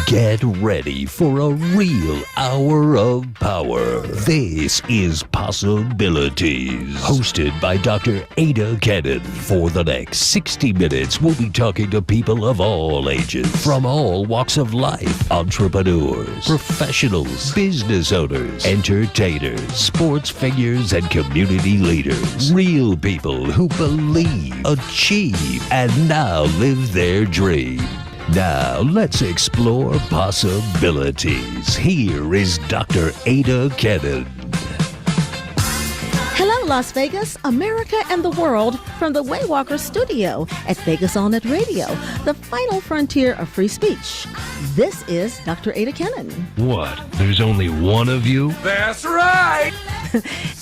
Get ready for a real hour of power. This is Possibilities, hosted by Dr. Adah Kennon. For the next 60 minutes, we'll be talking to people of all ages, from all walks of life, entrepreneurs, professionals, business owners, entertainers, sports figures, and community leaders. Real people who believe, achieve, and now live their dream. Now, let's explore possibilities. Here is Dr. Adah Kennon. Hello, Las Vegas, America, and the world from the Waywalker studio at Vegas All Net Radio, the final frontier of free speech. This is Dr. Adah Kennon. What? There's only one of you? That's right!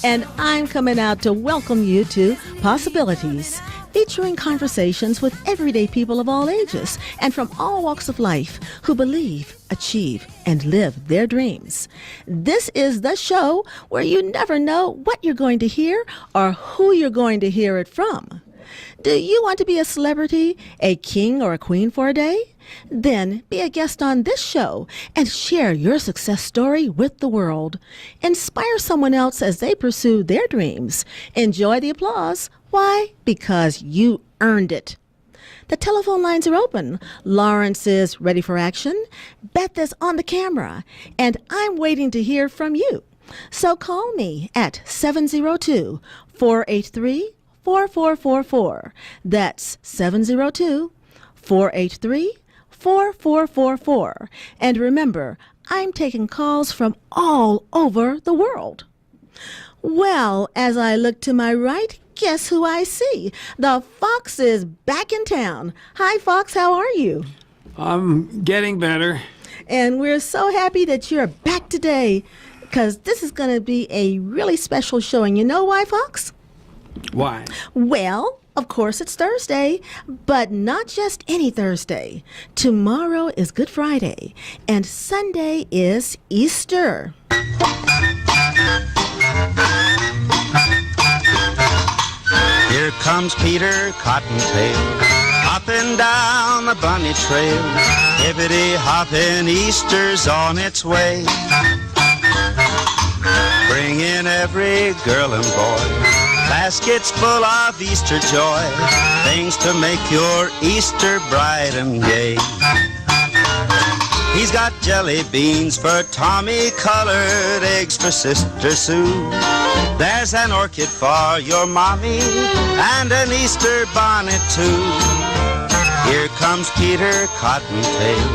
And I'm coming out to welcome you to Possibilities, featuring conversations with everyday people of all ages and from all walks of life who believe, achieve, and live their dreams. This is the show where you never know what you're going to hear or who you're going to hear it from. Do you want to be a celebrity, a king or a queen for a day? Then be a guest on this show and share your success story with the world. Inspire someone else as they pursue their dreams. Enjoy the applause. Why? Because you earned it. The telephone lines are open. Lawrence is ready for action. Beth is on the camera. And I'm waiting to hear from you. So call me at 702-483-4444. That's 702-483-4444. And remember, I'm taking calls from all over the world. Well, as I look to my right, guess who I see? The Fox is back in town. Hi, Fox. How are you? I'm getting better. And we're so happy that you're back today, because this is going to be a really special show. And you know why, Fox? Why? Well, of course, it's Thursday, but not just any Thursday. Tomorrow is Good Friday, and Sunday is Easter. Here comes Peter Cottontail, hopping down the bunny trail. Hippity-hopping, Easter's on its way, bringing every girl and boy baskets full of Easter joy, things to make your Easter bright and gay. He's got jelly beans for Tommy, colored eggs for Sister Sue. There's an orchid for your mommy and an Easter bonnet too. Here comes Peter Cottontail,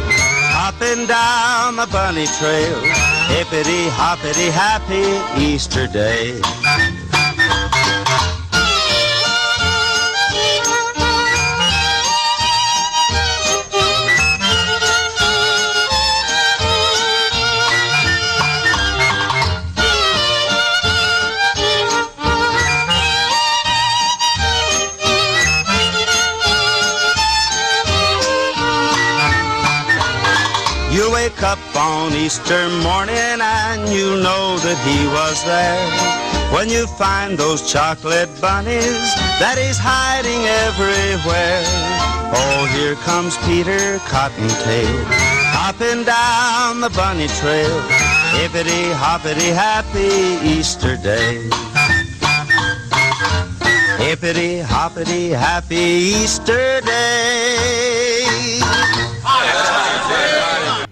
hopping down the bunny trail. Hippity-hoppity, happy Easter day. You wake up on Easter morning and you know that he was there. When you find those chocolate bunnies that he's hiding everywhere. Oh, here comes Peter Cottontail, hopping down the bunny trail. Hippity-hoppity, happy Easter day. Hippity-hoppity, happy Easter day.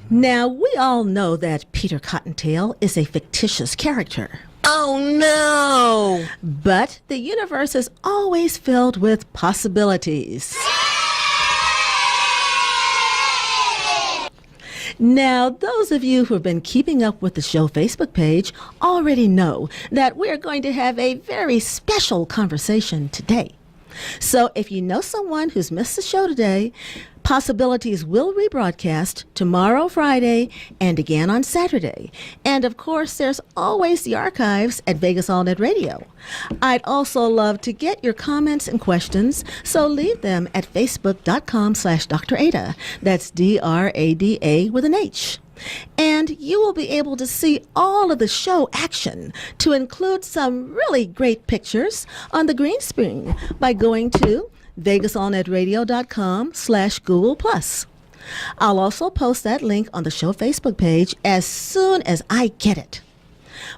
Now, we all know that Peter Cottontail is a fictitious character. Oh, no! But the universe is always filled with possibilities. Now, those of you who have been keeping up with the show Facebook page already know that we're going to have a very special conversation today. So if you know someone who's missed the show today, Possibilities will rebroadcast tomorrow, Friday, and again on Saturday. And of course, there's always the archives at Vegas All Net Radio. I'd also love to get your comments and questions, so leave them at facebook.com/Dr. Adah. That's DRADA with an H. And you will be able to see all of the show action, to include some really great pictures on the green screen by going to VegasAllNetRadio.com/Google+. I'll also post that link on the show Facebook page as soon as I get it.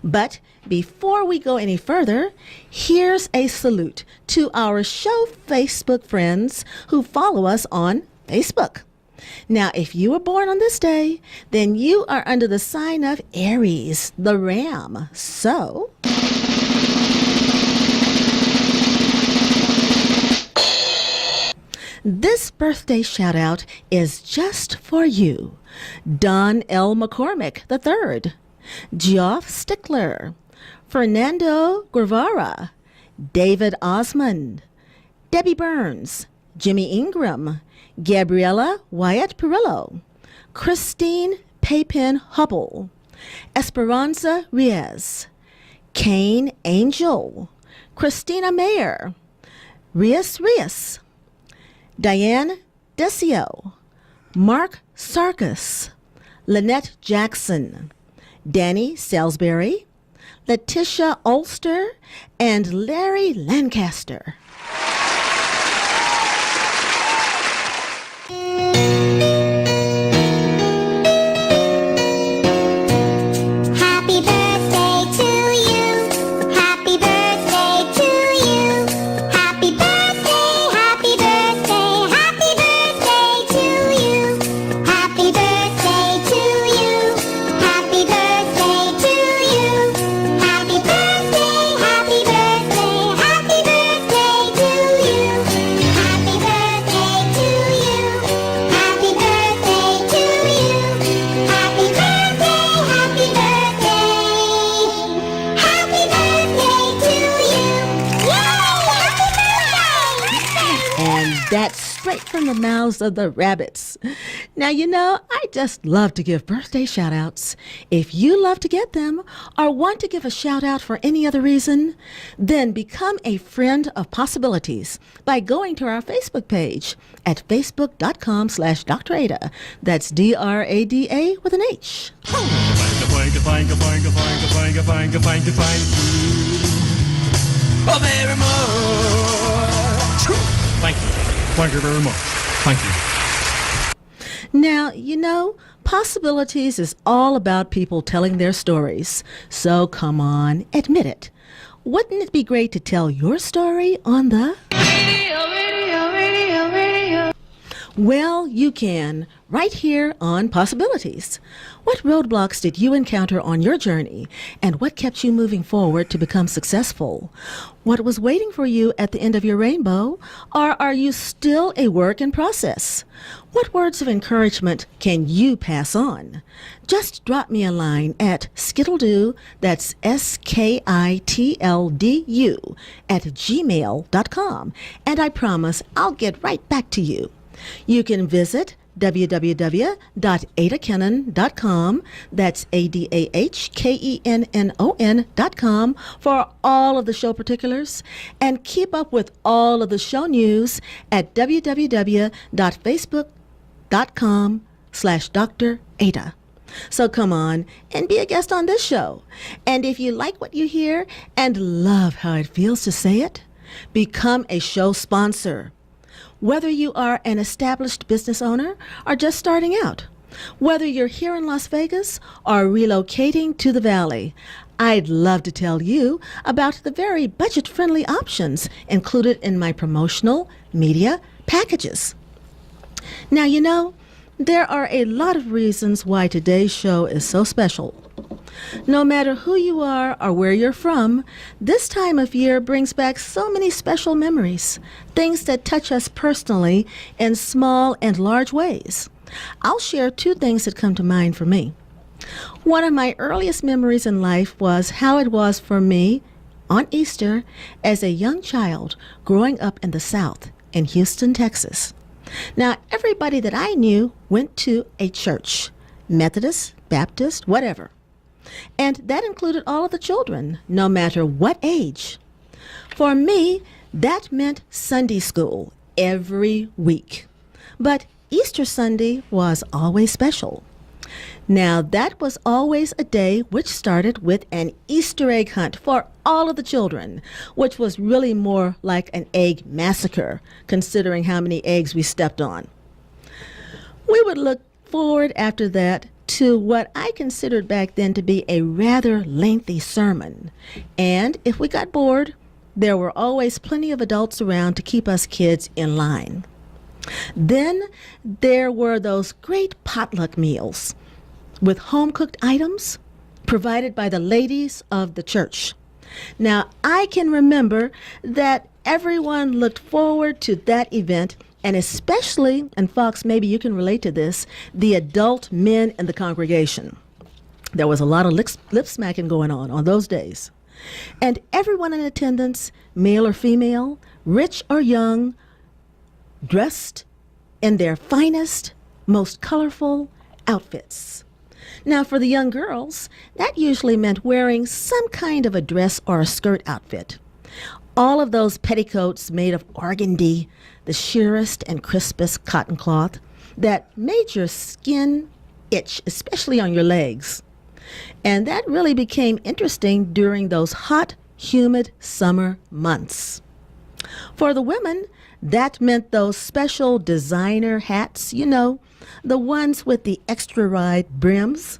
But before we go any further, here's a salute to our show Facebook friends who follow us on Facebook. Now, if you were born on this day, then you are under the sign of Aries, the ram. So, this birthday shout out is just for you. Don L. McCormick III, Geoff Stickler, Fernando Guevara, David Osmond, Debbie Burns, Jimmy Ingram, Gabriella Wyatt Perillo, Christine Paypen Hubble, Esperanza Riaz, Kane Angel, Christina Mayer, Rias, Diane Decio, Mark Sarkis, Lynette Jackson, Danny Salisbury, Letitia Ulster, and Larry Lancaster. Happy birthday to you. Happy birthday to you. Happy birthday, happy birthday, happy birthday to you. Happy birthday to you. Happy birthday to you. Happy birthday, happy birthday, happy birthday to you. Happy birthday to you. Happy birthday to you. Happy birthday, happy birthday. Happy birthday to you. Yay! Happy birthday! And that's straight from the mouths of the rabbits. Now, you know, I just love to give birthday shout outs. If you love to get them or want to give a shout out for any other reason, then become a friend of possibilities by going to our Facebook page at facebook.com/Dr. Ada. That's DRADA with an H. Thank you. Thank you very much. Thank you. Now, you know, Possibilities is all about people telling their stories. So come on, admit it. Wouldn't it be great to tell your story on the radio? Well, you can, right here on Possibilities. What roadblocks did you encounter on your journey, and what kept you moving forward to become successful? What was waiting for you at the end of your rainbow, or are you still a work in process? What words of encouragement can you pass on? Just drop me a line at skittledo, that's SKITLDU, at gmail.com, and I promise I'll get right back to you. You can visit www.adahkennon.com, that's ADAHKENNON.com, for all of the show particulars, and keep up with all of the show news at www.facebook.com/Dr. Ada. So come on and be a guest on this show. And if you like what you hear and love how it feels to say it, become a show sponsor. Whether you are an established business owner or just starting out, whether you're here in Las Vegas or relocating to the Valley, I'd love to tell you about the very budget-friendly options included in my promotional media packages. Now, you know, there are a lot of reasons why today's show is so special. No matter who you are or where you're from, this time of year brings back so many special memories, things that touch us personally in small and large ways. I'll share two things that come to mind for me. One of my earliest memories in life was how it was for me on Easter as a young child growing up in the South in Houston, Texas. Now, everybody that I knew went to a church, Methodist, Baptist, whatever. And that included all of the children, no matter what age. For me, that meant Sunday school every week. But Easter Sunday was always special. Now, that was always a day which started with an Easter egg hunt for all of the children, which was really more like an egg massacre, considering how many eggs we stepped on. We would look forward after that to what I considered back then to be a rather lengthy sermon. And if we got bored, there were always plenty of adults around to keep us kids in line. Then there were those great potluck meals with home-cooked items provided by the ladies of the church. Now, I can remember that everyone looked forward to that event, and especially, and Fox, maybe you can relate to this, the adult men in the congregation. There was a lot of lip smacking going on those days. And everyone in attendance, male or female, rich or young, dressed in their finest, most colorful outfits. Now, for the young girls, that usually meant wearing some kind of a dress or a skirt outfit. All of those petticoats made of organdy, the sheerest and crispest cotton cloth that made your skin itch, especially on your legs. And that really became interesting during those hot, humid summer months. For the women, that meant those special designer hats, the ones with the extra wide brims.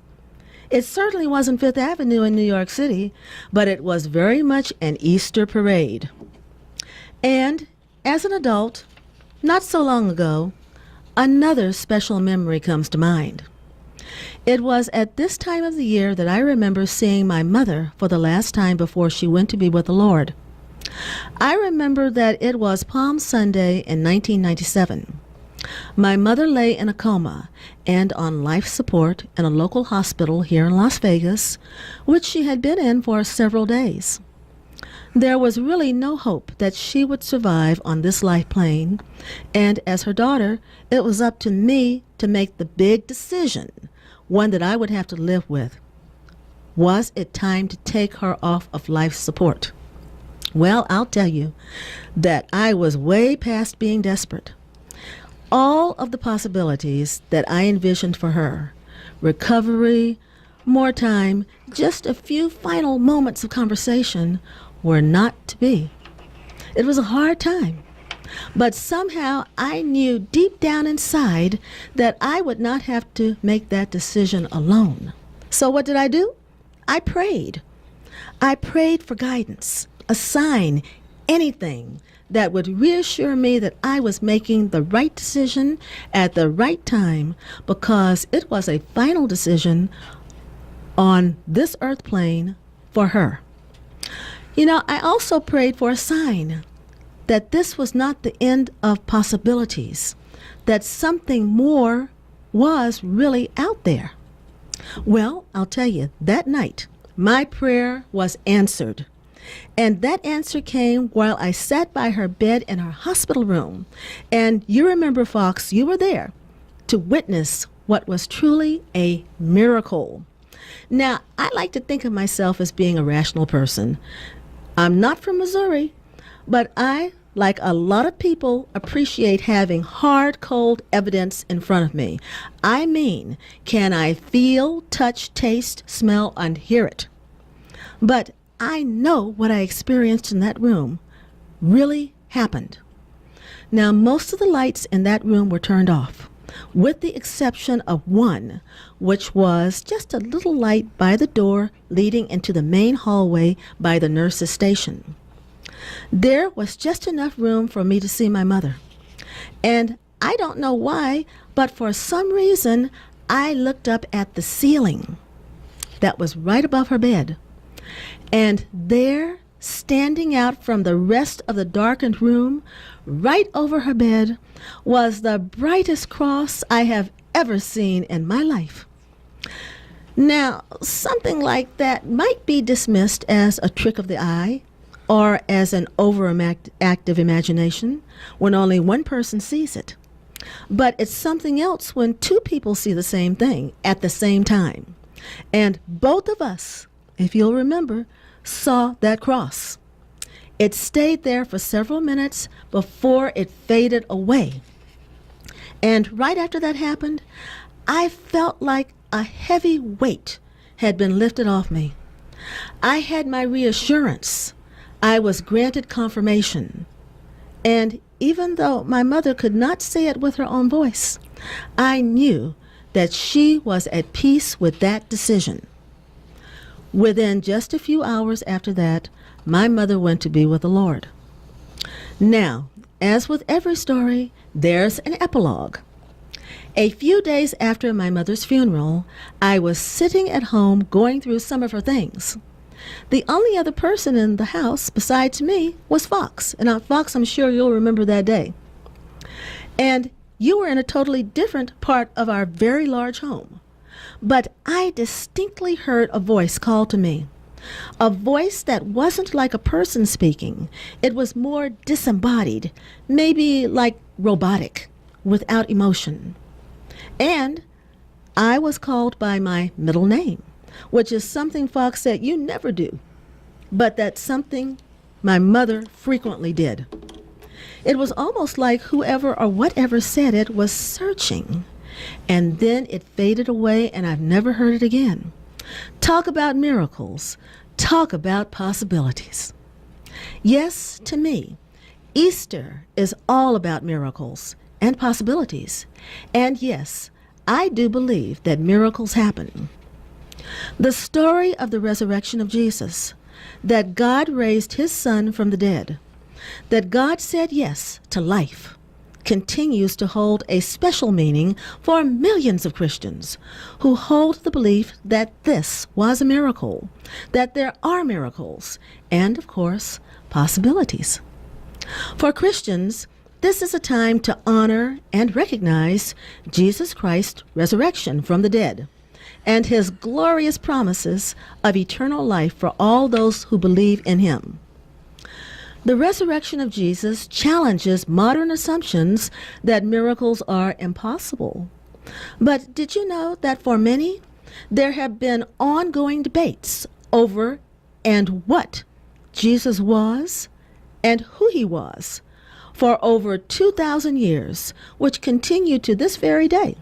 It certainly wasn't Fifth Avenue in New York City, but it was very much an Easter parade. And as an adult, not so long ago, another special memory comes to mind. It was at this time of the year that I remember seeing my mother for the last time before she went to be with the Lord. I remember that it was Palm Sunday in 1997. My mother lay in a coma and on life support in a local hospital here in Las Vegas, which she had been in for several days. There was really no hope that she would survive on this life plane, and as her daughter, it was up to me to make the big decision, one that I would have to live with. Was it time to take her off of life support? Well, I'll tell you that I was way past being desperate. All of the possibilities that I envisioned for her, recovery, more time, just a few final moments of conversation, were not to be. It was a hard time, but somehow I knew deep down inside that I would not have to make that decision alone. So what did I do? I prayed. I prayed for guidance, a sign, anything that would reassure me that I was making the right decision at the right time, because it was a final decision on this earth plane for her. I also prayed for a sign that this was not the end of possibilities, that something more was really out there. Well, I'll tell you, that night, my prayer was answered. And that answer came while I sat by her bed in her hospital room. And you remember, Fox, you were there to witness what was truly a miracle. Now, I like to think of myself as being a rational person. I'm not from Missouri, but I, like a lot of people, appreciate having hard, cold evidence in front of me. I mean, can I feel, touch, taste, smell, and hear it? But I know what I experienced in that room really happened. Now, most of the lights in that room were turned off, with the exception of one, which was just a little light by the door leading into the main hallway by the nurse's station. There was just enough room for me to see my mother. And I don't know why, but for some reason, I looked up at the ceiling that was right above her bed. And there, standing out from the rest of the darkened room, right over her bed, was the brightest cross I have ever seen in my life. Now, something like that might be dismissed as a trick of the eye or as an overactive imagination when only one person sees it. But it's something else when two people see the same thing at the same time. And both of us, if you'll remember, saw that cross. It stayed there for several minutes before it faded away. And right after that happened, I felt like a heavy weight had been lifted off me. I had my reassurance. I was granted confirmation. And even though my mother could not say it with her own voice, I knew that she was at peace with that decision. Within just a few hours after that, my mother went to be with the Lord. Now, as with every story, there's an epilogue. A few days after my mother's funeral, I was sitting at home going through some of her things. The only other person in the house besides me was Fox. And Fox, I'm sure you'll remember that day. And you were in a totally different part of our very large home. But I distinctly heard a voice call to me. A voice that wasn't like a person speaking. It was more disembodied, maybe like robotic, without emotion. And I was called by my middle name, which is something Fox said you never do, but that's something my mother frequently did. It was almost like whoever or whatever said it was searching, and then it faded away and I've never heard it again. Talk about miracles. Talk about possibilities. Yes, to me, Easter is all about miracles and possibilities. And yes, I do believe that miracles happen. The story of the resurrection of Jesus, that God raised his son from the dead, that God said yes to life, continues to hold a special meaning for millions of Christians who hold the belief that this was a miracle, that there are miracles, and of course, possibilities. For Christians, this is a time to honor and recognize Jesus Christ's resurrection from the dead and his glorious promises of eternal life for all those who believe in him. The resurrection of Jesus challenges modern assumptions that miracles are impossible. But did you know that for many, there have been ongoing debates over and what Jesus was and who he was for over 2,000 years, which continue to this very day.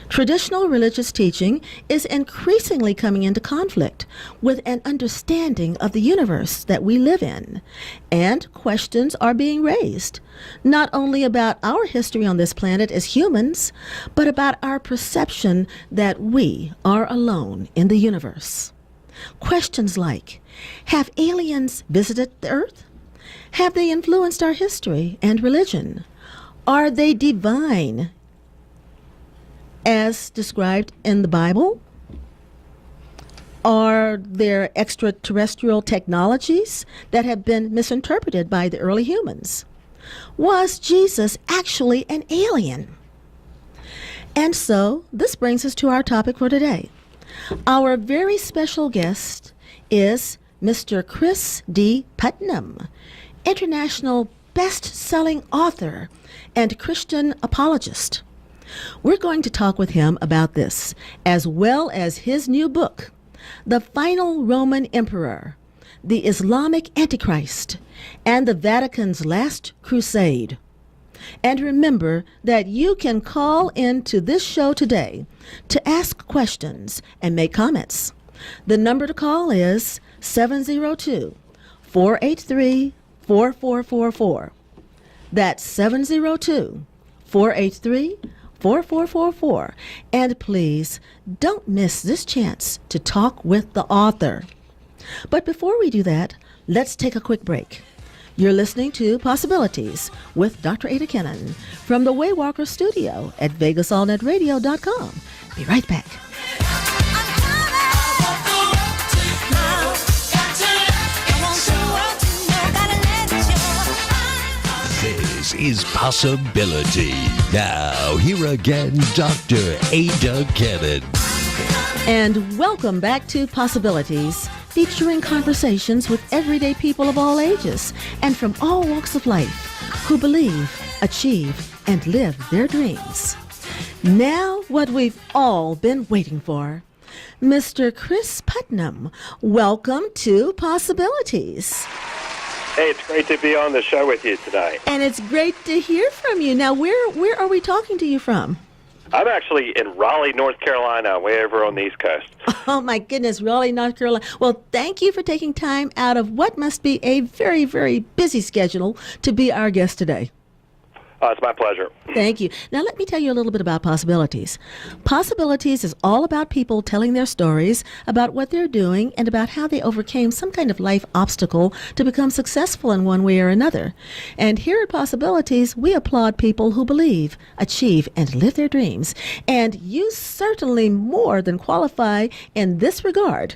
Traditional religious teaching is increasingly coming into conflict with an understanding of the universe that we live in, and questions are being raised, not only about our history on this planet as humans, but about our perception that we are alone in the universe. Questions like, have aliens visited the Earth? Have they influenced our history and religion? Are they divine as described in the Bible? Are there extraterrestrial technologies that have been misinterpreted by the early humans? Was Jesus actually an alien? And so this brings us to our topic for today. Our very special guest is Mr. Chris D. Putnam, international best-selling author and Christian apologist. We're going to talk with him about this, as well as his new book, The Final Roman Emperor, the Islamic Antichrist, and the Vatican's Last Crusade. And remember that you can call into this show today to ask questions and make comments. The number to call is 702-483-4444. That's 702-483-4444. And please don't miss this chance to talk with the author. But before we do that, let's take a quick break. You're listening to Possibilities with Dr. Adah Kennon from the Waywalker Studio at VegasAllNetRadio.com. Be right back. This is Possibility. Now, here again, Dr. Adah Kennon. And welcome back to Possibilities, featuring conversations with everyday people of all ages and from all walks of life who believe, achieve, and live their dreams. Now, what we've all been waiting for. Mr. Chris Putnam, welcome to Possibilities. Hey, it's great to be on the show with you today. And it's great to hear from you. Now, where are we talking to you from? I'm actually in Raleigh, North Carolina, way over on the East Coast. Oh, my goodness, Raleigh, North Carolina. Well, thank you for taking time out of what must be a very, very busy schedule to be our guest today. It's my pleasure. Thank you. Now, let me tell you a little bit about Possibilities. Possibilities is all about people telling their stories about what they're doing and about how they overcame some kind of life obstacle to become successful in one way or another. And here at Possibilities, we applaud people who believe, achieve, and live their dreams. And you certainly more than qualify in this regard.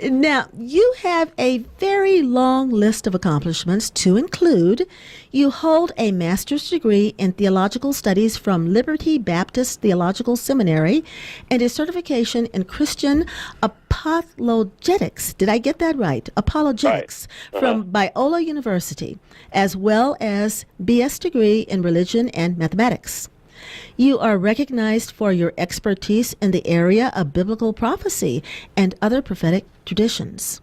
Now, you have a very long list of accomplishments to include. You hold a master's degree in theological studies from Liberty Baptist Theological Seminary and a certification in Christian apologetics. Did I get that right? Apologetics from Biola University, as well as BS degree in religion and mathematics. You are recognized for your expertise in the area of biblical prophecy and other prophetic traditions.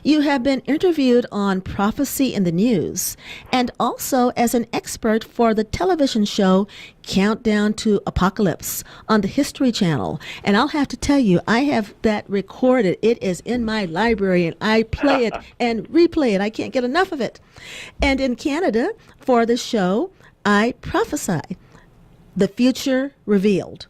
You have been interviewed on Prophecy in the News and also as an expert for the television show Countdown to Apocalypse on the History Channel. And I'll have to tell you, I have that recorded. It is in my library and I play it and replay it. I can't get enough of it. And in Canada, for the show, I Prophesy, The Future Revealed.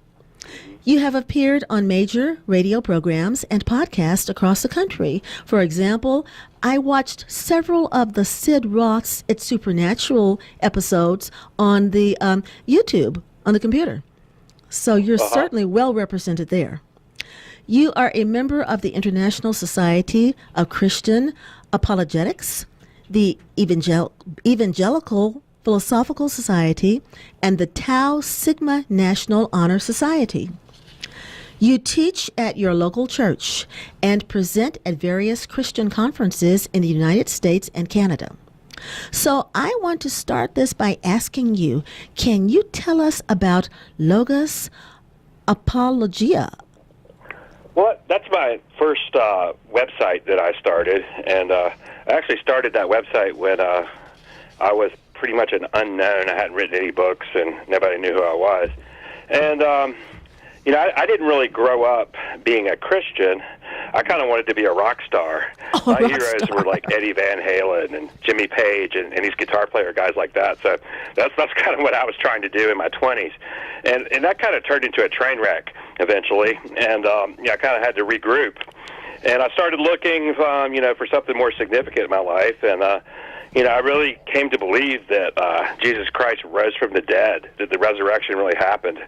You have appeared on major radio programs and podcasts across the country. For example, I watched several of the Sid Roth's It's Supernatural episodes on the YouTube, on the computer. So you're certainly well represented there. You are a member of the International Society of Christian Apologetics, the Evangelical Philosophical Society, and the Tau Sigma National Honor Society. You teach at your local church and present at various Christian conferences in the United States and Canada. So I want to start this by asking you, can you tell us about Logos Apologia? Well, that's my first website that I started, and I actually started that website when I was pretty much an unknown. I hadn't written any books, and nobody knew who I was. And, I didn't really grow up being a Christian. I kind of wanted to be a rock star. My heroes were like Eddie Van Halen and Jimmy Page and these guitar player guys like that. So that's kind of what I was trying to do in my 20s. And that kind of turned into a train wreck eventually. And, I kind of had to regroup. And I started looking, for something more significant in my life. And, I really came to believe that Jesus Christ rose from the dead, that the resurrection really happened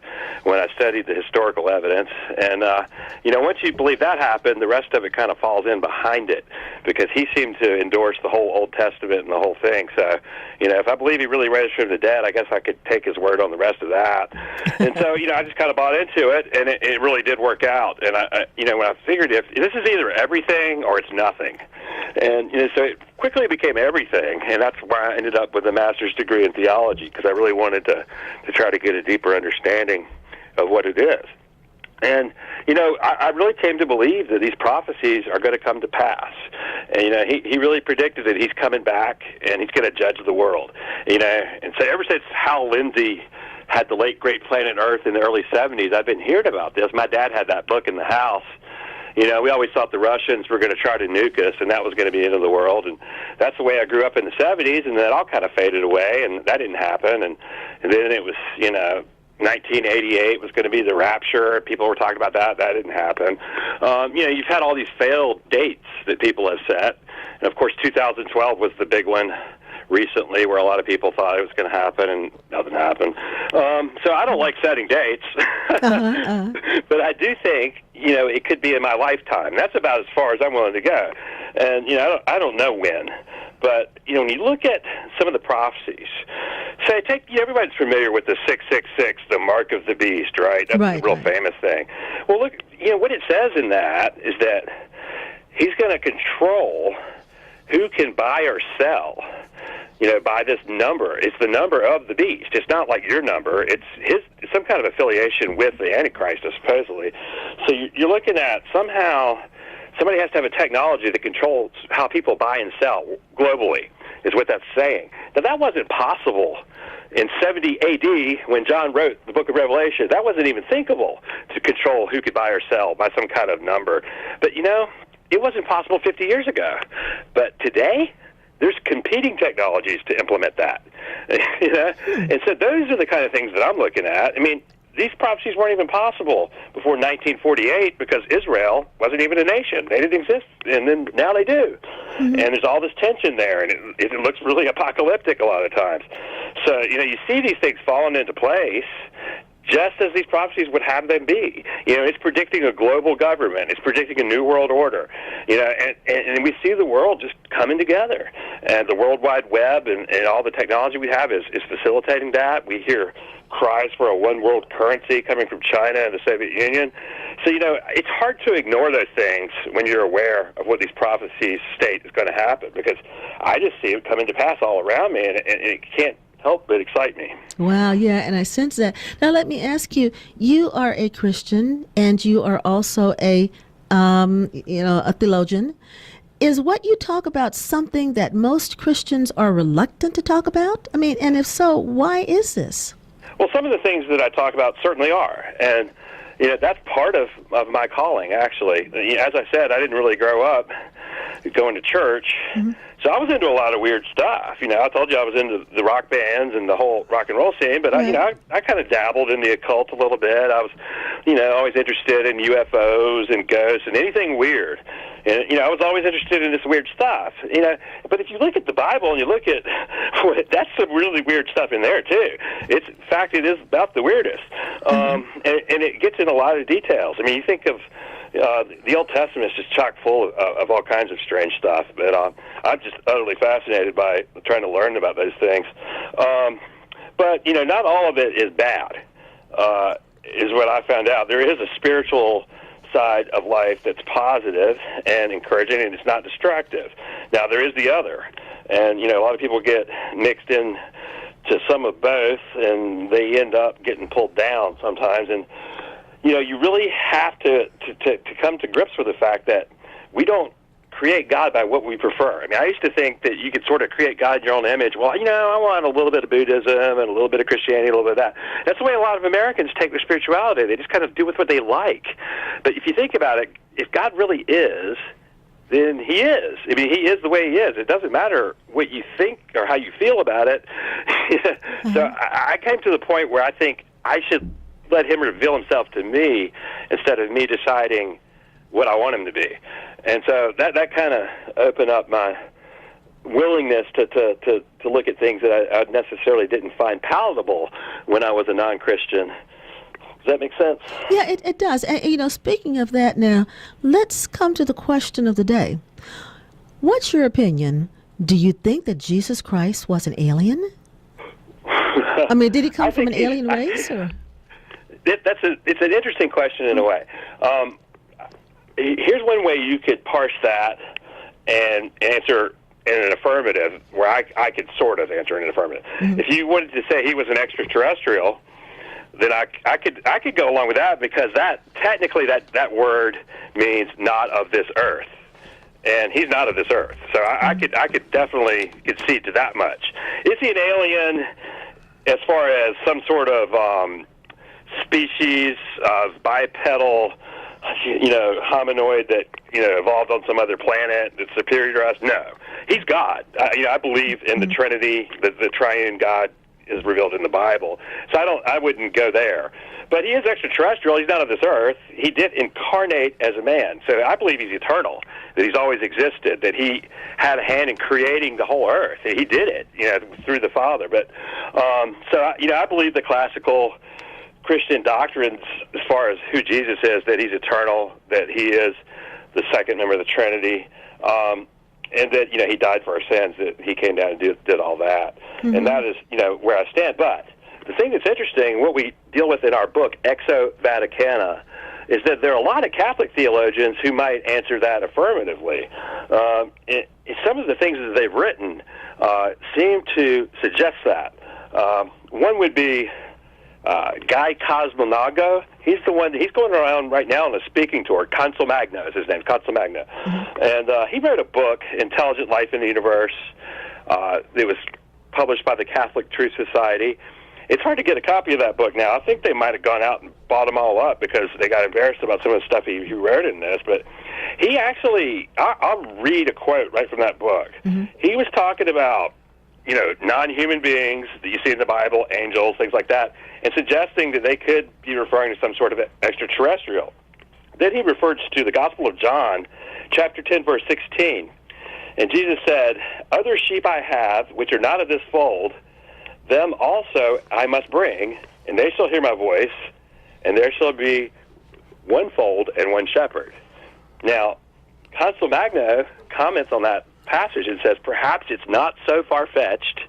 when I studied the historical evidence. And, once you believe that happened, the rest of it kind of falls in behind it because he seemed to endorse the whole Old Testament and the whole thing. So, if I believe he really rose from the dead, I guess I could take his word on the rest of that. And so, I just kind of bought into it, and it really did work out. And, when I figured if this is either everything or it's nothing. And, so it quickly became everything, and that's why I ended up with a master's degree in theology, because I really wanted to try to get a deeper understanding of what it is. And, I really came to believe that these prophecies are going to come to pass. And, he really predicted that he's coming back, and he's going to judge the world. And so ever since Hal Lindsey had the late great Planet Earth in the early 70s, I've been hearing about this. My dad had that book in the house. We always thought the Russians were going to try to nuke us, and that was going to be the end of the world. And that's the way I grew up in the 70s, and that all kind of faded away, and that didn't happen. And then it was, 1988 was going to be the rapture. People were talking about that. That didn't happen. You've had all these failed dates that people have set. And, of course, 2012 was the big one recently where a lot of people thought it was going to happen, and nothing happened. So I don't like setting dates. But I do think, it could be in my lifetime. That's about as far as I'm willing to go. And, I don't know when. But, when you look at some of the prophecies, say, everybody's familiar with the 666, the mark of the beast, right? That's a real famous thing. Well, look, what it says in that is that he's going to control who can buy or sell, by this number. It's the number of the beast. It's not like your number. It's some kind of affiliation with the Antichrist, supposedly. So you're looking at somehow somebody has to have a technology that controls how people buy and sell globally. is what that's saying. Now, that wasn't possible in 70 AD when John wrote the book of Revelation. That wasn't even thinkable to control who could buy or sell by some kind of number. But, it wasn't possible 50 years ago. But today, there's competing technologies to implement that. And so those are the kind of things that I'm looking at. I mean, these prophecies weren't even possible before 1948 because Israel wasn't even a nation. They didn't exist, and then now they do. And there's all this tension there, and it looks really apocalyptic a lot of times. So, you see these things falling into place just as these prophecies would have them be. It's predicting a global government. It's predicting a new world order. And we see the world just coming together. And the World Wide Web and all the technology we have is facilitating that. We hear cries for a one world currency coming from China and the Soviet Union. So, it's hard to ignore those things when you're aware of what these prophecies state is going to happen, because I just see it coming to pass all around me, and it can't help but excite me. Wow, yeah, and I sense that. Now, let me ask you, you are a Christian, and you are also a theologian. Is what you talk about something that most Christians are reluctant to talk about? I mean, and if so, why is this? Well, some of the things that I talk about certainly are, and that's part of my calling, actually. As I said, I didn't really grow up going to church, so I was into a lot of weird stuff. I told you I was into the rock bands and the whole rock and roll scene, but I kind of dabbled in the occult a little bit. I was, always interested in UFOs and ghosts and anything weird. And, I was always interested in this weird stuff, But if you look at the Bible and you look at, that's some really weird stuff in there, too. In fact, it is about the weirdest. And it gets in a lot of details. I mean, you think of the Old Testament is just chock full of all kinds of strange stuff. But I'm just utterly fascinated by trying to learn about those things. But, not all of it is bad, is what I found out. There is a spiritual side of life that's positive and encouraging, and it's not destructive. Now, there is the other, and a lot of people get mixed in to some of both, and they end up getting pulled down sometimes. And you really have to come to grips with the fact that we don't create God by what we prefer. I mean, I used to think that you could sort of create God in your own image. Well, I want a little bit of Buddhism and a little bit of Christianity, a little bit of that. That's the way a lot of Americans take their spirituality. They just kind of do with what they like. But if you think about it, if God really is, then he is. I mean, he is the way he is. It doesn't matter what you think or how you feel about it. So I came to the point where I think I should let him reveal himself to me instead of me deciding what I want him to be. And so that kind of opened up my willingness to look at things that I necessarily didn't find palatable when I was a non-Christian. Does that make sense? Yeah, it does. And, speaking of that now, let's come to the question of the day. What's your opinion? Do you think that Jesus Christ was an alien? I mean, did he come from an alien race? Or? It's an interesting question in a way. Here's one way you could parse that and answer in an affirmative, where I could sort of answer in an affirmative. If you wanted to say he was an extraterrestrial, then I could go along with that, because that technically that word means not of this earth, and he's not of this earth. So I could definitely concede to that much. Is he an alien as far as some sort of species of bipedal, hominoid that, evolved on some other planet that's superior to us? No. He's God. I believe in the Trinity, the triune God is revealed in the Bible. So I wouldn't go there. But he is extraterrestrial. He's not of this earth. He did incarnate as a man. So I believe he's eternal, that he's always existed, that he had a hand in creating the whole earth. He did it, through the Father. But I believe the classical Christian doctrines as far as who Jesus is, that he's eternal, that he is the second member of the Trinity, and that, he died for our sins, that he came down and did all that. And that is, where I stand. But the thing that's interesting, what we deal with in our book, Exo Vaticana, is that there are a lot of Catholic theologians who might answer that affirmatively. Some of the things that they've written seem to suggest that. One would be Guy Cosmonago. He's going around right now on a speaking tour. Consul Magno is his name, Consul Magno. And he wrote a book, Intelligent Life in the Universe. It was published by the Catholic Truth Society. It's hard to get a copy of that book now. I think they might have gone out and bought them all up because they got embarrassed about some of the stuff he wrote in this. But he actually, I'll read a quote right from that book. Mm-hmm. He was talking about, non-human beings that you see in the Bible, angels, things like that, and suggesting that they could be referring to some sort of extraterrestrial. Then he referred to the Gospel of John, chapter 10, verse 16. And Jesus said, "Other sheep I have, which are not of this fold, them also I must bring, and they shall hear my voice, and there shall be one fold and one shepherd." Now, Consul Magno comments on that passage and says, perhaps it's not so far-fetched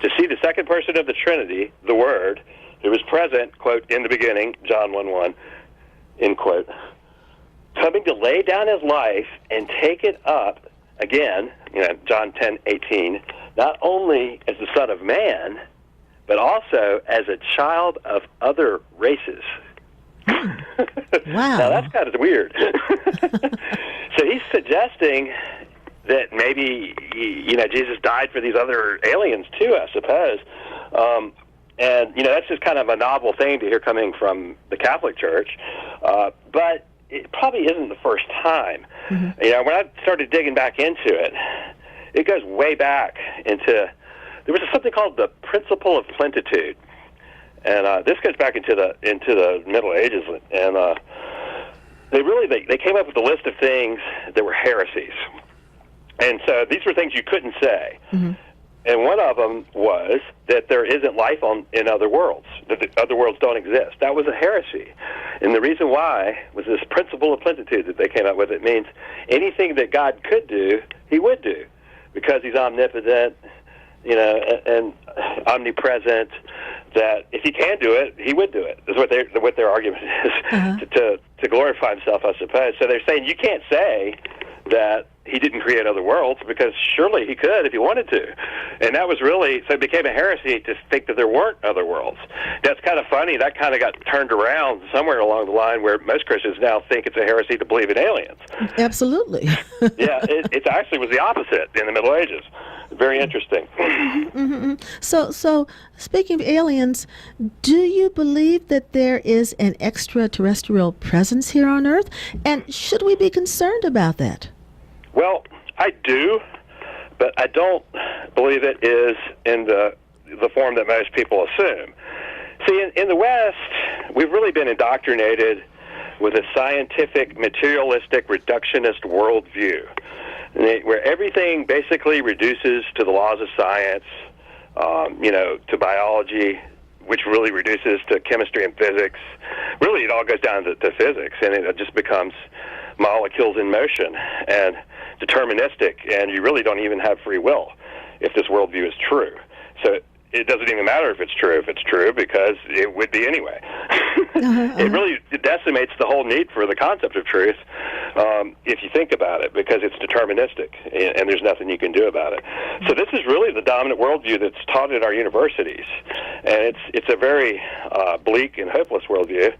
to see the second person of the Trinity, the Word, who was present, quote, in the beginning, John 1:1, end quote, coming to lay down his life and take it up again, John 10:18, not only as the Son of Man, but also as a child of other races. Wow. Now, that's kind of weird. So he's suggesting that maybe, Jesus died for these other aliens, too, I suppose. And, that's just kind of a novel thing to hear coming from the Catholic Church. But it probably isn't the first time. Mm-hmm. When I started digging back into it, it goes way back into... There was something called the principle of plenitude, and this goes back into the Middle Ages. And they came up with a list of things that were heresies, and so these were things you couldn't say. Mm-hmm. And one of them was that there isn't life in other worlds, that the other worlds don't exist. That was a heresy, and the reason why was this principle of plenitude that they came up with. It means anything that God could do, He would do, because He's omnipotent. And omnipresent, that if He can do it, He would do it. Is what their argument is, uh-huh. to glorify Himself, I suppose. So they're saying you can't say that He didn't create other worlds because surely He could if He wanted to. And that was really, so it became a heresy to think that there weren't other worlds. That's kind of funny. That kind of got turned around somewhere along the line where most Christians now think it's a heresy to believe in aliens. Absolutely. Yeah, it actually was the opposite in the Middle Ages. Very interesting. Mm-hmm. So speaking of aliens, do you believe that there is an extraterrestrial presence here on Earth? And should we be concerned about that? Well, I do, but I don't believe it is in the form that most people assume. See, in the West, we've really been indoctrinated with a scientific, materialistic, reductionist worldview, where everything basically reduces to the laws of science, to biology, which really reduces to chemistry and physics. Really, it all goes down to physics, and it just becomes molecules in motion and deterministic, and you really don't even have free will if this worldview is true. So it doesn't even matter if it's true, because it would be anyway. It really decimates the whole need for the concept of truth, if you think about it, because it's deterministic, and there's nothing you can do about it. So this is really the dominant worldview that's taught at our universities, and it's a very bleak and hopeless worldview.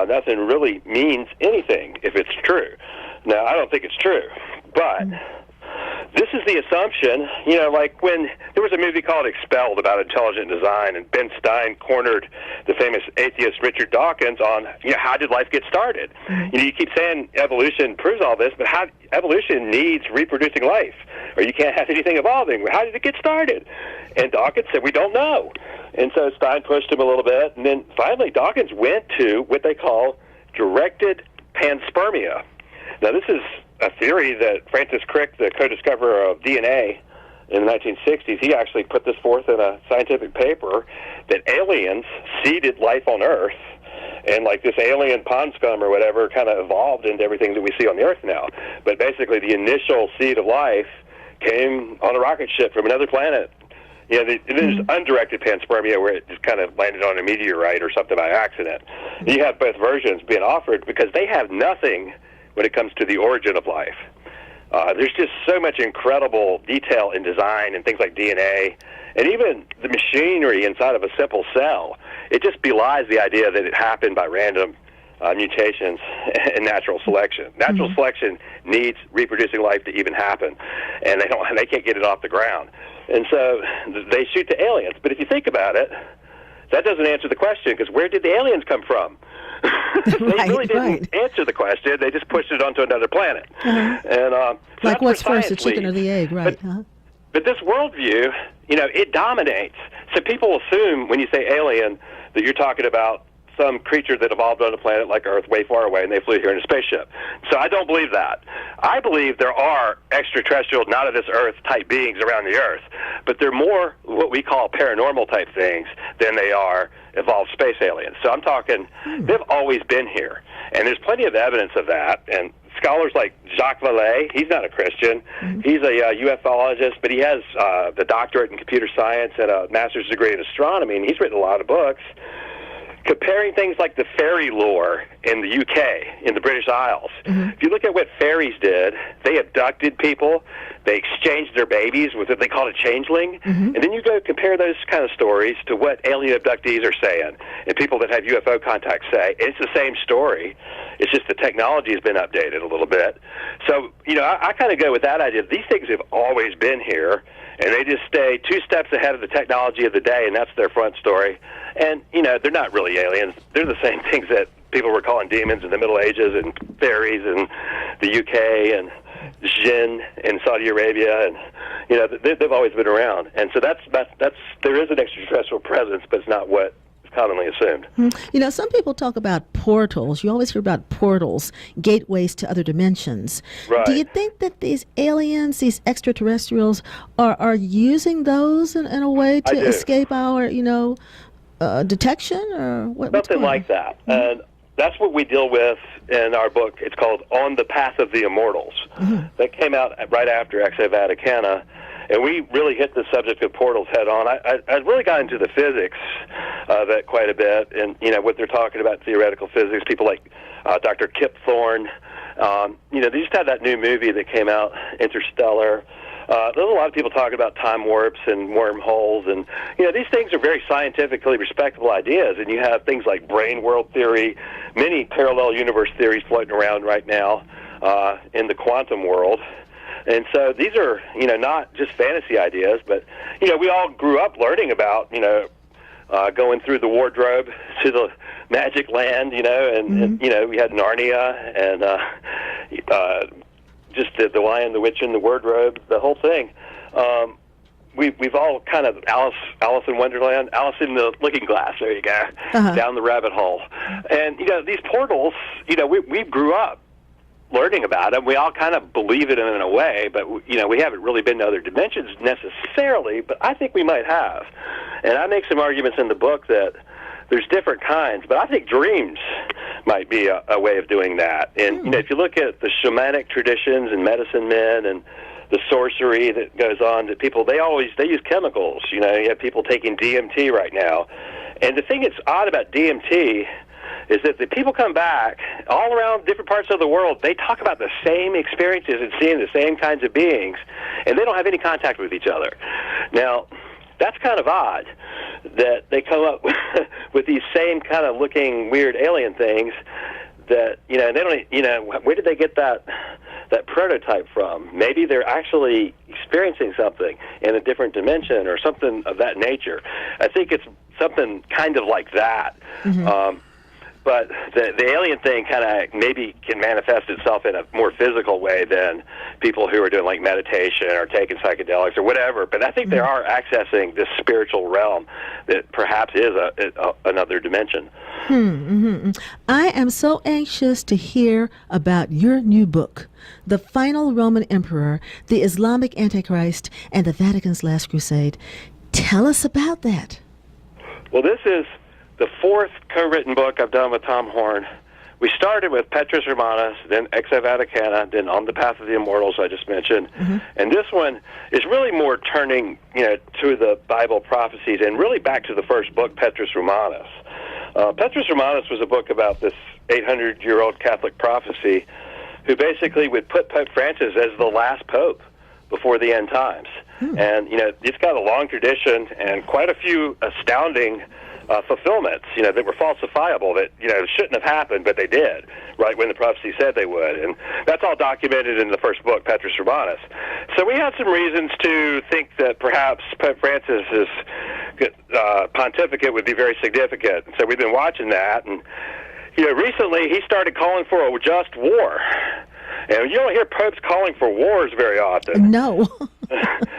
Nothing really means anything if it's true. Now, I don't think it's true, but this is the assumption, like when there was a movie called Expelled about intelligent design, and Ben Stein cornered the famous atheist Richard Dawkins on, how did life get started? You keep saying evolution proves all this, but evolution needs reproducing life, or you can't have anything evolving. How did it get started? And Dawkins said, we don't know. And so Stein pushed him a little bit, and then finally Dawkins went to what they call directed panspermia. Now, this is a theory that Francis Crick, the co-discoverer of DNA in the 1960s, he actually put this forth in a scientific paper, that aliens seeded life on Earth, and like this alien pond scum or whatever kind of evolved into everything that we see on the Earth now. But basically the initial seed of life came on a rocket ship from another planet. There's undirected panspermia, where it just kind of landed on a meteorite or something by accident. You have both versions being offered because they have nothing when it comes to the origin of life. There's just so much incredible detail in design and things like DNA, and even the machinery inside of a simple cell. It just belies the idea that it happened by random mutations and natural selection. Natural selection needs reproducing life to even happen, and they can't get it off the ground. And so they shoot to aliens. But if you think about it, that doesn't answer the question, because where did the aliens come from? They really didn't answer the question. They just pushed it onto another planet. And like what's first, the chicken or the egg, right? But this worldview, it dominates. So people assume when you say alien that you're talking about some creature that evolved on a planet like Earth way far away and they flew here in a spaceship. So I don't believe that. I believe there are extraterrestrial, not of this Earth type beings around the Earth, but they're more what we call paranormal type things than they are evolved space aliens. So I'm talking, they've always been here. And there's plenty of evidence of that. And scholars like Jacques Vallée, he's not a Christian. He's a ufologist, but he has the doctorate in computer science and a master's degree in astronomy, and he's written a lot of books comparing things like the fairy lore in the UK, in the British Isles. If you look at what fairies did, they abducted people, they exchanged their babies with what they called a changeling, and then you go compare those kind of stories to what alien abductees are saying, and people that have UFO contacts say. It's the same story. It's just the technology has been updated a little bit. So, I kind of go with that idea. These things have always been here, and they just stay 2 steps ahead of the technology of the day, and that's their front story. And, they're not really aliens. They're the same things that people were calling demons in the Middle Ages and fairies in the UK and jinn in Saudi Arabia. And, they've always been around. And so that's there is an extraterrestrial presence, but it's not what is commonly assumed. Some people talk about portals. You always hear about portals, gateways to other dimensions. Right. Do you think that these aliens, these extraterrestrials, are using those in a way to escape our, detection, or what? Something like that. And that's what we deal with in our book. It's called On the Path of the Immortals. That came out right after Adah Kennon, and we really hit the subject of portals head on. I really got into the physics of it quite a bit, and what they're talking about, theoretical physics. People like Dr. Kip Thorne. They just had that new movie that came out, Interstellar. There's a lot of people talking about time warps and wormholes, and these things are very scientifically respectable ideas. And you have things like brain world theory, many parallel universe theories floating around right now in the quantum world. And so these are not just fantasy ideas, but we all grew up learning about going through the wardrobe to the magic land, and we had Narnia and just the Lion, the Witch, and the Wardrobe, the whole thing. We've all kind of Alice in Wonderland, Alice in the Looking Glass. There you go, down the rabbit hole. And these portals, we grew up learning about them. We all kind of believe it in a way, but we haven't really been to other dimensions necessarily. But I think we might have, and I make some arguments in the book that there's different kinds, but I think dreams might be a way of doing that. And if you look at the shamanic traditions and medicine men and the sorcery that goes on, that people they use chemicals. You have people taking DMT right now, and the thing that's odd about DMT is that the people come back all around different parts of the world. They talk about the same experiences and seeing the same kinds of beings, and they don't have any contact with each other. Now, that's kind of odd that they come up with these same kind of looking weird alien things that, they don't, where did they get that prototype from? Maybe they're actually experiencing something in a different dimension or something of that nature. I think it's something kind of like that. But the alien thing kind of maybe can manifest itself in a more physical way than people who are doing like meditation or taking psychedelics or whatever. But I think they are accessing this spiritual realm that perhaps is another dimension. I am so anxious to hear about your new book, The Final Roman Emperor, the Islamic Antichrist, and the Vatican's Last Crusade. Tell us about that. Well, this is the 4th co-written book I've done with Tom Horn. We started with Petrus Romanus, then Adah Kennon, then On the Path of the Immortals I just mentioned. And this one is really more turning, to the Bible prophecies and really back to the first book, Petrus Romanus. Petrus Romanus was a book about this 800-year-old Catholic prophecy who basically would put Pope Francis as the last pope before the end times. And, it's got a long tradition and quite a few astounding fulfillments, that were falsifiable, that, shouldn't have happened, but they did, right when the prophecy said they would. And that's all documented in the first book, Petrus Urbanus. So we had some reasons to think that perhaps Pope Francis's pontificate would be very significant. So we've been watching that, and, recently he started calling for a just war. And you don't hear popes calling for wars very often. No.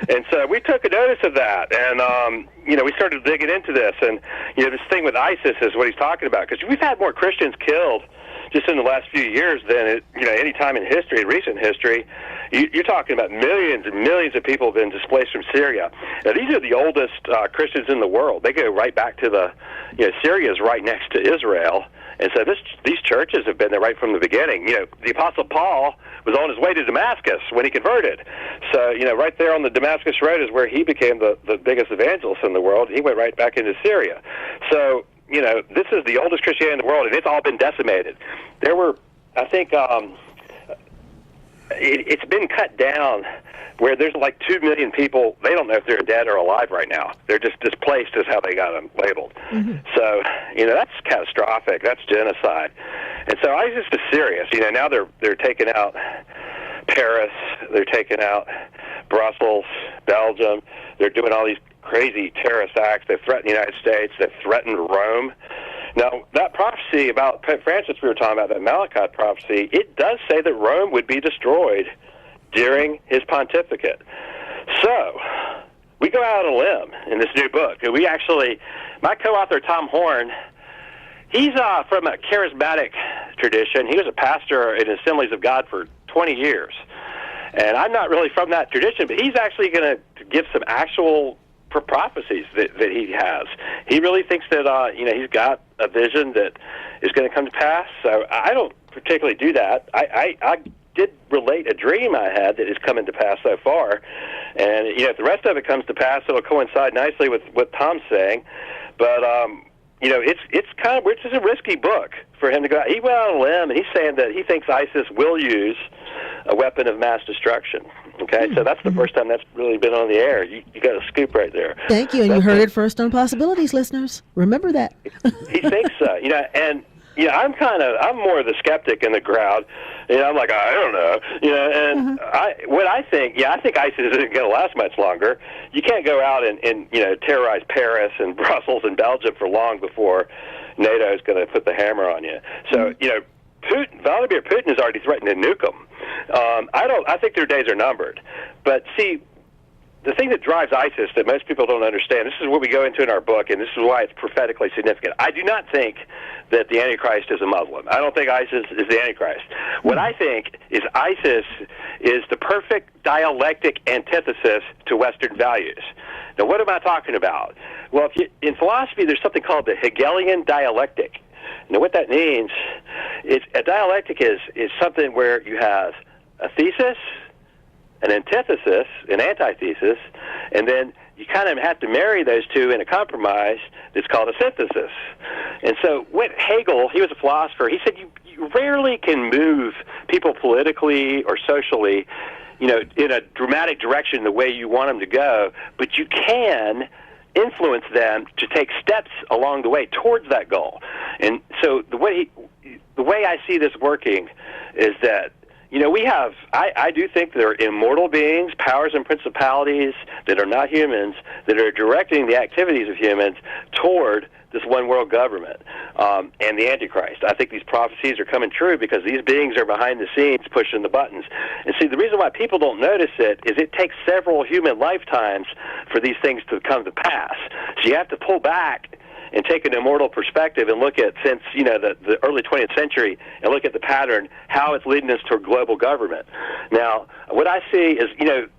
And so we took a notice of that, and, we started digging into this. And, this thing with ISIS is what he's talking about, because we've had more Christians killed just in the last few years than, any time in history, in recent history. You're talking about millions and millions of people have been displaced from Syria. Now, these are the oldest Christians in the world. They go right back to Syria's right next to Israel. And so these churches have been there right from the beginning. The Apostle Paul was on his way to Damascus when he converted. So, right there on the Damascus Road is where he became the biggest evangelist in the world. He went right back into Syria. So, this is the oldest Christianity in the world, and it's all been decimated. There were, I think, it's been cut down where there's like 2 million people. They don't know if they're dead or alive right now. They're just displaced is how they got them labeled. Mm-hmm. So, that's catastrophic. That's genocide. And so ISIS is serious. Now they're taking out Paris. They're taking out Brussels, Belgium. They're doing all these crazy terrorist acts. They've threatened the United States. They've threatened Rome. Now, that prophecy about Pope Francis we were talking about, that Malachi prophecy, it does say that Rome would be destroyed during his pontificate. So, we go out on a limb in this new book. We actually, my co-author, Tom Horn, he's from a charismatic tradition. He was a pastor in Assemblies of God for 20 years. And I'm not really from that tradition, but he's actually going to give some actual prophecies that he has. He really thinks that, he's got a vision that is going to come to pass. So I don't particularly do that. I did relate a dream I had that is coming to pass so far. And, if the rest of it comes to pass, it'll coincide nicely with what Tom's saying. But, it's kind of, it's just a risky book for him to go out. He went out on a limb, and he's saying that he thinks ISIS will use a weapon of mass destruction. Okay, so that's the first time that's really been on the air. You got a scoop right there. Thank you, and you heard it first on Possibilities, listeners. Remember that. He thinks so, and I'm more of the skeptic in the crowd. I'm like, I don't know, and I think ISIS isn't going to last much longer. You can't go out and terrorize Paris and Brussels and Belgium for long before NATO is going to put the hammer on you. So, Vladimir Putin has already threatened to nuke them. I think their days are numbered. But see, the thing that drives ISIS that most people don't understand, this is what we go into in our book, and this is why it's prophetically significant. I do not think that the Antichrist is a Muslim. I don't think ISIS is the Antichrist. What I think is ISIS is the perfect dialectic antithesis to Western values. Now, what am I talking about? Well, in philosophy, there's something called the Hegelian dialectic. Now, what that means is a dialectic is something where you have a thesis, an antithesis, an antithesis, and then you kind of have to marry those two in a compromise that's called a synthesis. And so what Hegel, he was a philosopher, he said you rarely can move people politically or socially, in a dramatic direction the way you want them to go, but you can influence them to take steps along the way towards that goal. And so the way I see this working is that, I do think there are immortal beings, powers and principalities that are not humans, that are directing the activities of humans toward this one world government and the Antichrist. I think these prophecies are coming true because these beings are behind the scenes pushing the buttons. And see, the reason why people don't notice it is it takes several human lifetimes for these things to come to pass. So you have to pull back and take an immortal perspective and look at, since the early 20th century, and look at the pattern, how it's leading us toward global government. Now, what I see is,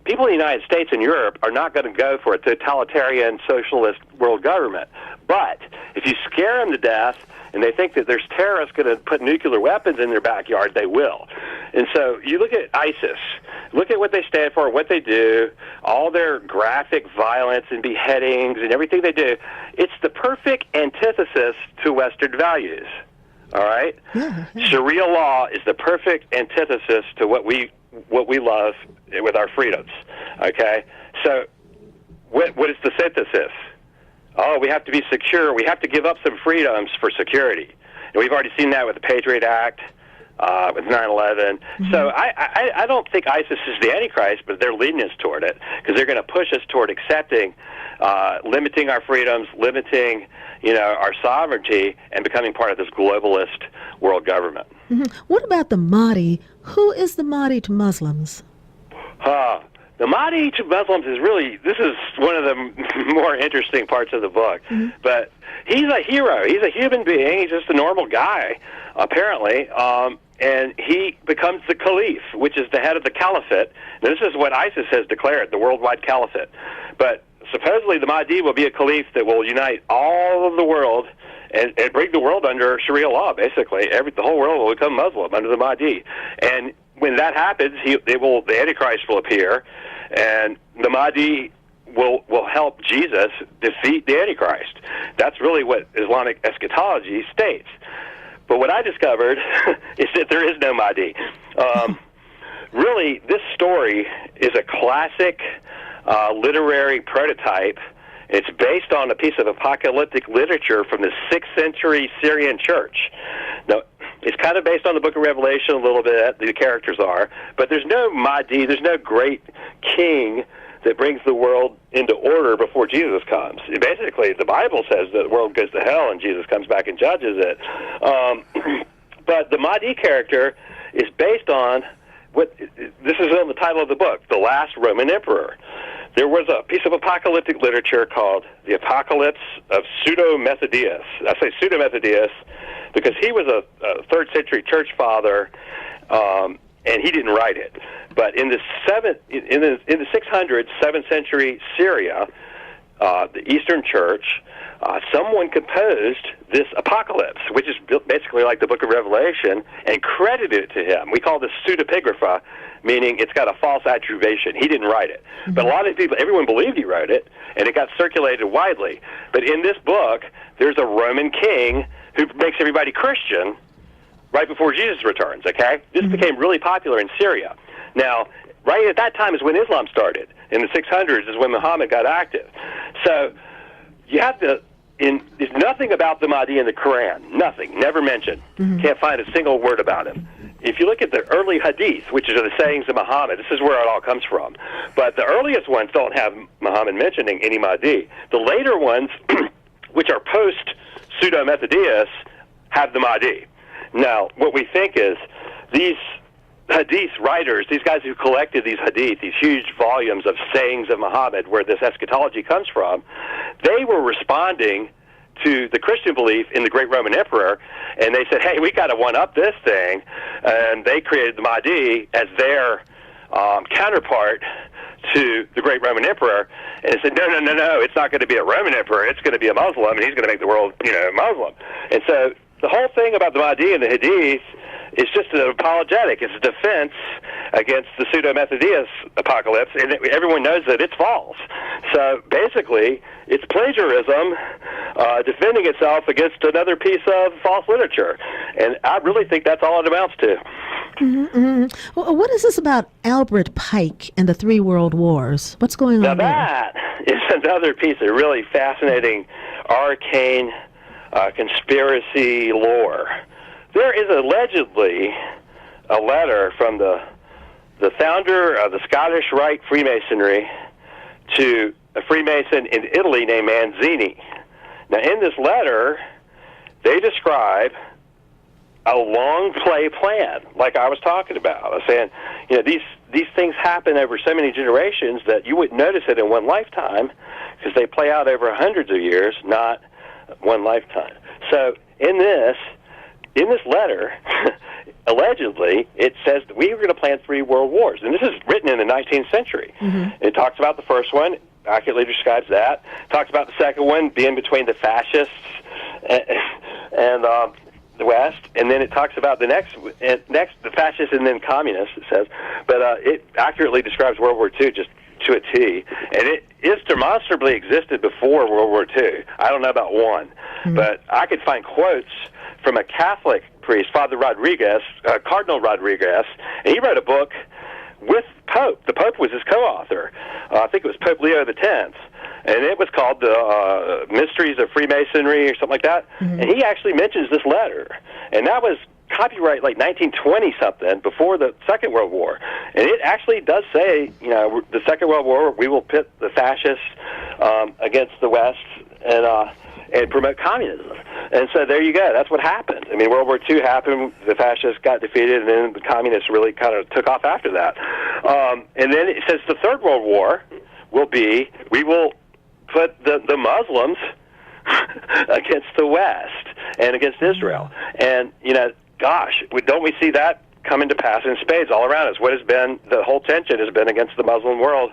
people in the United States and Europe are not going to go for a totalitarian socialist world government. But if you scare them to death and they think that there's terrorists going to put nuclear weapons in their backyard, they will. And so you look at ISIS, look at what they stand for, what they do, all their graphic violence and beheadings and everything they do. It's the perfect antithesis to Western values. All right? Yeah. Sharia law is the perfect antithesis to what we love with our freedoms. Okay? So what is the synthesis? oh, we have to be secure. We have to give up some freedoms for security. And we've already seen that with the Patriot Act, with 9/11. So I don't think ISIS is the Antichrist, but they're leading us toward it because they're going to push us toward accepting, limiting our freedoms, limiting, our sovereignty, and becoming part of this globalist world government. What about the Mahdi? Who is the Mahdi to Muslims? The Mahdi to Muslims this is one of the more interesting parts of the book. But he's a hero. He's a human being. He's just a normal guy, apparently. And he becomes the caliph, which is the head of the caliphate. Now, this is what ISIS has declared, the worldwide caliphate. But supposedly the Mahdi will be a caliph that will unite all of the world and bring the world under Sharia law, basically. The whole world will become Muslim under the Mahdi. And when that happens, the Antichrist will appear, and the Mahdi will help Jesus defeat the Antichrist. That's really what Islamic eschatology states. But what I discovered is that there is no Mahdi. Really, this story is a classic literary prototype. It's based on a piece of apocalyptic literature from the 6th century Syrian church. Now, it's kind of based on the book of Revelation a little bit, the characters are, but there's no Mahdi, there's no great king that brings the world into order before Jesus comes. Basically, the Bible says that the world goes to hell and Jesus comes back and judges it. But the Mahdi character is based on this is in the title of the book, The Last Roman Emperor. There was a piece of apocalyptic literature called The Apocalypse of Pseudo-Methodius. I say Pseudo-Methodius because he was a 3rd century church father, and he didn't write it. But in the 600s, 7th century Syria, the Eastern Church, someone composed this apocalypse, which is basically like the book of Revelation, and credited it to him. We call this pseudepigrapha, meaning it's got a false attribution. He didn't write it. But a lot of people, everyone believed he wrote it, and it got circulated widely. But in this book, there's a Roman king who makes everybody Christian right before Jesus returns, okay? This became really popular in Syria. Now, right at that time is when Islam started. In the 600s is when Muhammad got active. So you have to, there's nothing about the Mahdi in the Quran, nothing, never mentioned. Can't find a single word about him. If you look at the early hadith, which are the sayings of Muhammad, this is where it all comes from. But the earliest ones don't have Muhammad mentioning any Mahdi. The later ones, which are post-Pseudo-Methodius, have the Mahdi. Now, what we think is these hadith writers, these guys who collected these hadith, these huge volumes of sayings of Muhammad, where this eschatology comes from, they were responding to the Christian belief in the great Roman emperor, and they said, hey, we got to one-up this thing, and they created the Mahdi as their counterpart to the great Roman emperor, and they said, no, it's not going to be a Roman emperor, it's going to be a Muslim, and he's going to make the world, Muslim. And so the whole thing about the Mahdi and the hadith is just an apologetic. It's a defense against the pseudo-Methodius apocalypse, and everyone knows that it's false. So basically, it's plagiarism defending itself against another piece of false literature. And I really think that's all it amounts to. Well, what is this about Albert Pike and the 3 World Wars? What's going on there? Now that is another piece of really fascinating, arcane conspiracy lore. There is allegedly a letter from the founder of the Scottish Rite Freemasonry to a Freemason in Italy named Manzini. Now, in this letter, they describe a long play plan, like I was talking about. I was saying, these things happen over so many generations that you wouldn't notice it in one lifetime because they play out over hundreds of years, not one lifetime. So in this letter, allegedly, it says that we were going to plan 3 world wars. And this is written in the 19th century. It talks about the first one, accurately describes that. Talks about the second one being between the fascists and the West. And then it talks about the next, the fascists and then communists, it says. But it accurately describes World War II just to a T. And it is demonstrably existed before World War II. I don't know about one. But I could find quotes from a Catholic priest, Father Rodriguez, Cardinal Rodriguez, and he wrote a book with Pope. The Pope was his co-author. I think it was Pope Leo X. and it was called the Mysteries of Freemasonry or something like that. And he actually mentions this letter, and that was copyright like 1920 something, before the Second World War. And it actually does say, the Second World War, we will pit the fascists against the West and promote communism. And so there you go. That's what happened. I mean, World War II happened, the fascists got defeated, and then the communists really kind of took off after that. And then it says the Third World War will be, we will put the Muslims against the West and against Israel. And, gosh, don't we see that coming to pass in spades all around us? What has been, the whole tension has been against the Muslim world.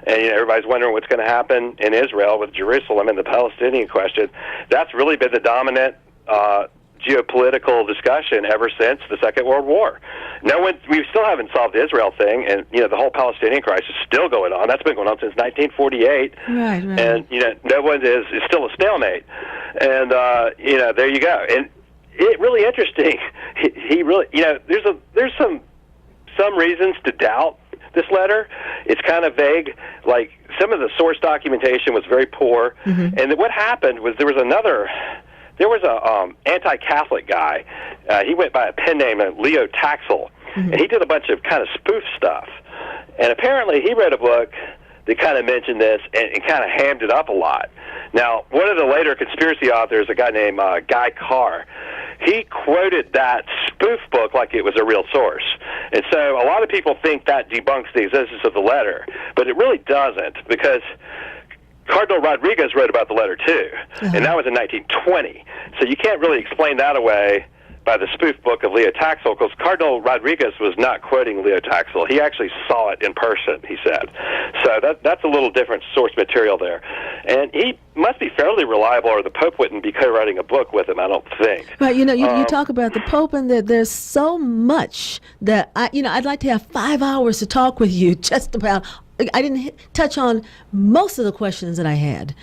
And everybody's wondering what's going to happen in Israel with Jerusalem and the Palestinian question. That's really been the dominant geopolitical discussion ever since the Second World War. We still haven't solved the Israel thing, and the whole Palestinian crisis is still going on. That's been going on since 1948. Right. And no one is still a stalemate. And there you go. And it really interesting. He really, there's some reasons to doubt this letter. It's kind of vague. Like, some of the source documentation was very poor. And what happened was there was a anti-Catholic guy. He went by a pen name of Leo Taxel, and he did a bunch of kind of spoof stuff. And apparently he wrote a book that kind of mentioned this and kind of hammed it up a lot. Now, one of the later conspiracy authors, a guy named Guy Carr, he quoted that spoof book like it was a real source. And so a lot of people think that debunks the existence of the letter, but it really doesn't, because Cardinal Rodriguez wrote about the letter too, and that was in 1920. So you can't really explain that away by the spoof book of Leo Taxel, because Cardinal Rodriguez was not quoting Leo Taxel. He actually saw it in person, he said. So that's a little different source material there. And he must be fairly reliable, or the Pope wouldn't be co-writing a book with him, I don't think. Right, you talk about the Pope, and there's so much that, I'd like to have 5 hours to talk with you just about. I didn't touch on most of the questions that I had.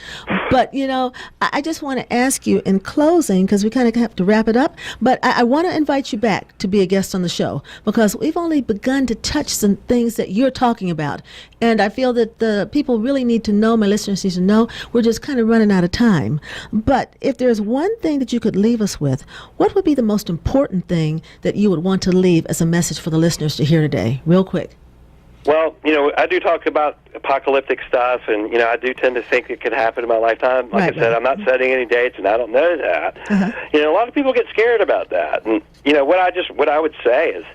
But, I just want to ask you in closing, because we kind of have to wrap it up, but I want to invite you back to be a guest on the show, because we've only begun to touch some things that you're talking about. And I feel that the people really need to know, my listeners need to know, we're just kind of running out of time. But if there's one thing that you could leave us with, what would be the most important thing that you would want to leave as a message for the listeners to hear today? Real quick. Well, I do talk about apocalyptic stuff, and, I do tend to think it could happen in my lifetime. Like I said, I'm not setting any dates, and I don't know that. A lot of people get scared about that. And, what I would say is,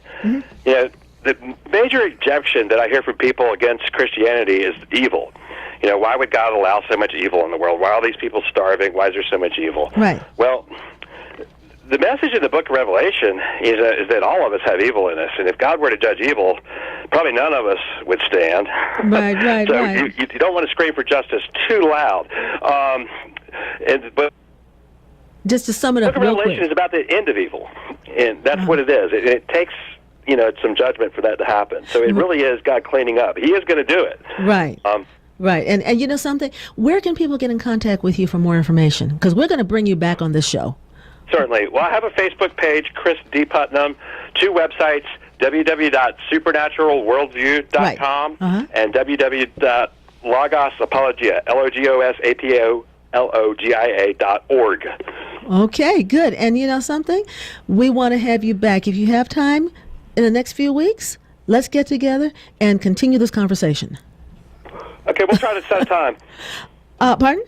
the major objection that I hear from people against Christianity is evil. Why would God allow so much evil in the world? Why are all these people starving? Why is there so much evil? Right. Well, the message in the book of Revelation is that all of us have evil in us, and if God were to judge evil, probably none of us would stand. Right. So you don't want to scream for justice too loud. But just to sum it up, the book of Revelation is about the end of evil, and that's what it is. It takes some judgment for that to happen. So it really is God cleaning up. He is going to do it. Right. Right. And you know something? Where can people get in contact with you for more information? Because we're going to bring you back on this show. Certainly. Well, I have a Facebook page, Chris D. Putnam, 2 websites, www.supernaturalworldview.com and www.logosapologia, LOGOSAPOLOGIA.org. Okay, good. And you know something? We want to have you back. If you have time in the next few weeks, let's get together and continue this conversation. Okay, we'll try to set a time. Pardon?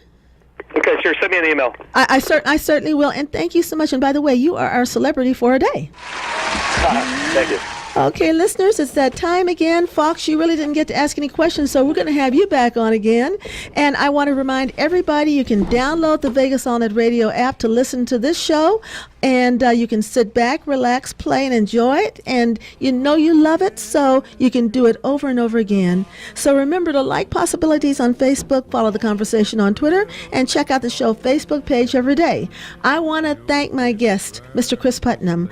Okay, sure. Send me an email. I certainly will. And thank you so much. And by the way, you are our celebrity for a day. Thank you. Okay, listeners, it's that time again. Fox, you really didn't get to ask any questions, so we're going to have you back on again. And I want to remind everybody you can download the Vegas All Net Radio app to listen to this show. And you can sit back, relax, play, and enjoy it. And you love it, so you can do it over and over again. So remember to like Possibilities on Facebook, follow the conversation on Twitter, and check out the show Facebook page every day. I want to thank my guest, Mr. Chris Putnam.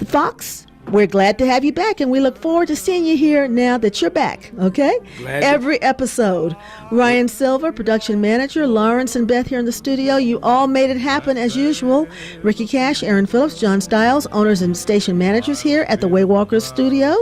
Fox, we're glad to have you back, and we look forward to seeing you here now that you're back, okay? Every episode. Ryan Silver, production manager, Lawrence and Beth here in the studio. You all made it happen as usual. Ricky Cash, Aaron Phillips, John Stiles, owners and station managers here at the Waywalkers studio.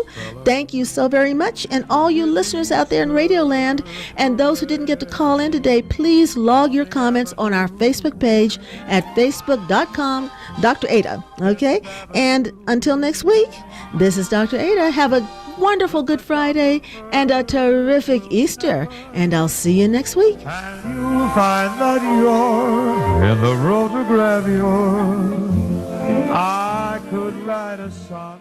Thank you so very much. And all you listeners out there in Radioland and those who didn't get to call in today, please log your comments on our Facebook page at facebook.com, Dr. Adah, okay? And until next week, this is Dr. Adah. Have a wonderful Good Friday and a terrific Easter. And I'll see you next week. And you'll find that you're in the road to grab yours. I could write a song.